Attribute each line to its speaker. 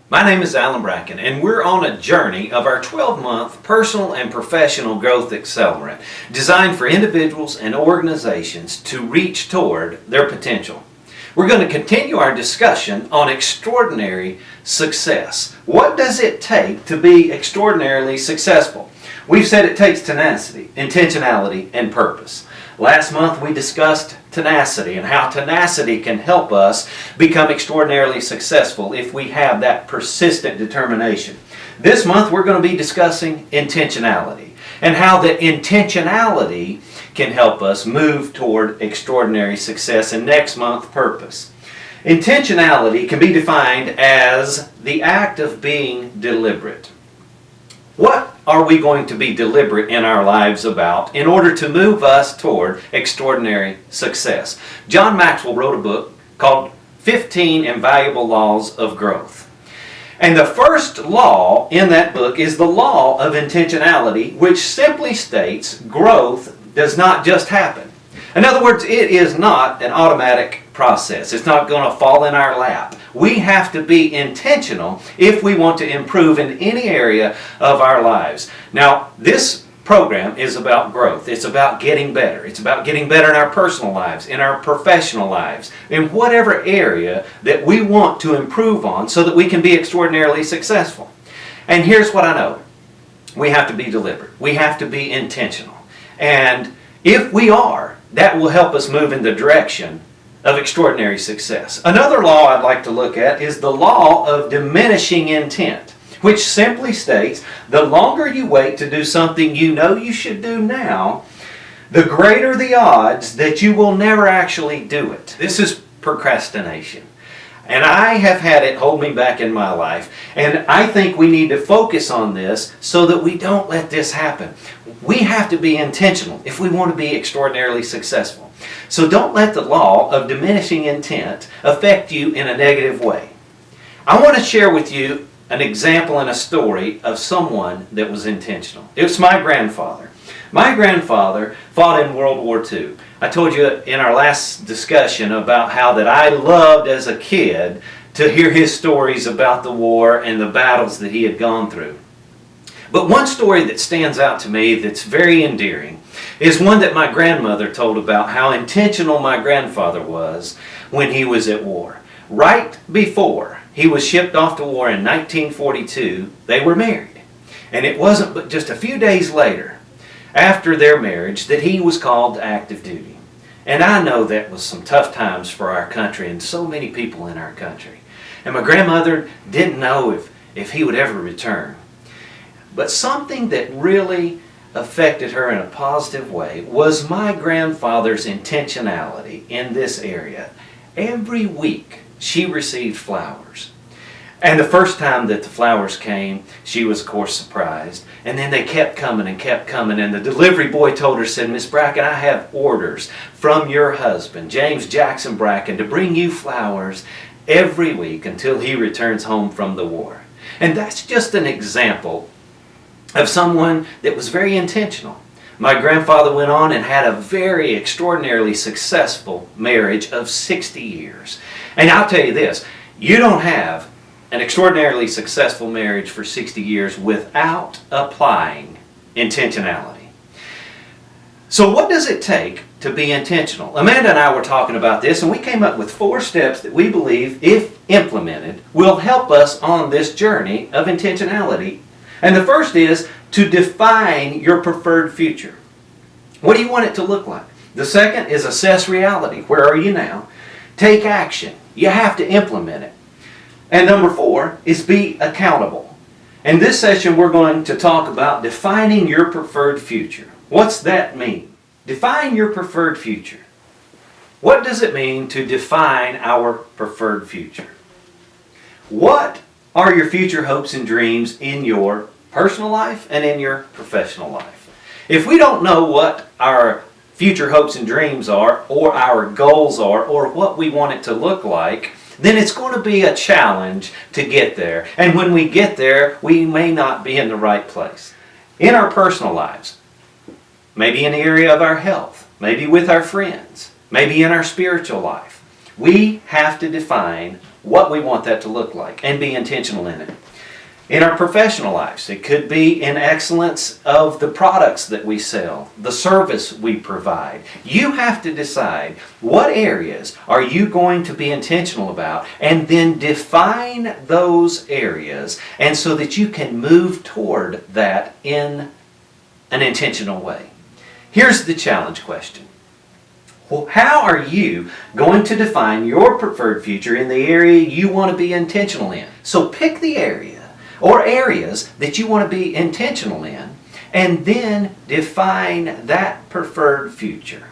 Speaker 1: My name is Alan Bracken, and we're on a journey of our 12-month personal and professional growth accelerant designed for individuals and organizations to reach toward their potential. We're going to continue our discussion on extraordinary success. What does it take to be extraordinarily successful? We've said it takes tenacity, intentionality, and purpose. Last month we discussed tenacity and how tenacity can help us become extraordinarily successful if we have that persistent determination. This month we're going to be discussing intentionality and how the intentionality can help us move toward extraordinary success, and next month, purpose. Intentionality can be defined as the act of being deliberate. What are we going to be deliberate in our lives about in order to move us toward extraordinary success? John Maxwell wrote a book called 15 Invaluable Laws of Growth. And the first law in that book is the law of intentionality, which simply states growth does not just happen. In other words, it is not an automatic process. It's not going to fall in our lap. We have to be intentional if we want to improve in any area of our lives. Now, this program is about growth. It's about getting better. It's about getting better in our personal lives, in our professional lives, in whatever area that we want to improve on so that we can be extraordinarily successful. And here's what I know. We have to be deliberate. We have to be intentional. And if we are, that will help us move in the direction of extraordinary success. Another law I'd like to look at is the law of diminishing intent, which simply states the longer you wait to do something you know you should do now, the greater the odds that you will never actually do it. This is procrastination. And I have had it hold me back in my life. And I think we need to focus on this so that we don't let this happen. We have to be intentional if we want to be extraordinarily successful. So don't let the law of diminishing intent affect you in a negative way. I want to share with you an example and a story of someone that was intentional. It's my grandfather. My grandfather fought in World War II. I told you in our last discussion about how that I loved as a kid to hear his stories about the war and the battles that he had gone through. But one story that stands out to me that's very endearing is one that my grandmother told about how intentional my grandfather was when he was at war. Right before he was shipped off to war in 1942, they were married. And it wasn't but just a few days later, after their marriage, that he was called to active duty. And I know that was some tough times for our country and so many people in our country. And my grandmother didn't know if he would ever return. But something that really affected her in a positive way was my grandfather's intentionality in this area. Every week she received flowers. And the first time that the flowers came, she was of course surprised. And then they kept coming and kept coming. And the delivery boy told her, said, "Miss Bracken, I have orders from your husband, James Jackson Bracken, to bring you flowers every week until he returns home from the war." And that's just an example of someone that was very intentional. My grandfather went on and had a very extraordinarily successful marriage of 60 years. And I'll tell you this, you don't have an extraordinarily successful marriage for 60 years without applying intentionality. So what does it take to be intentional? Amanda and I were talking about this, and we came up with 4 steps that we believe, if implemented, will help us on this journey of intentionality. And the first is to define your preferred future. What do you want it to look like? The second is assess reality. Where are you now? Take action. You have to implement it. And number 4 is be accountable. In this session we're going to talk about defining your preferred future. What's that mean? Define your preferred future. What does it mean to define our preferred future? What are your future hopes and dreams in your personal life and in your professional life? If we don't know what our future hopes and dreams are, or our goals are, or what we want it to look like, then it's going to be a challenge to get there. And when we get there, we may not be in the right place. In our personal lives, maybe in the area of our health, maybe with our friends, maybe in our spiritual life, we have to define what we want that to look like and be intentional in it. In our professional lives, it could be in excellence of the products that we sell, the service we provide. You have to decide what areas are you going to be intentional about, and then define those areas, and so that you can move toward that in an intentional way. Here's the challenge question. Well, how are you going to define your preferred future in the area you want to be intentional in? So pick the area or areas that you want to be intentional in, and then define that preferred future.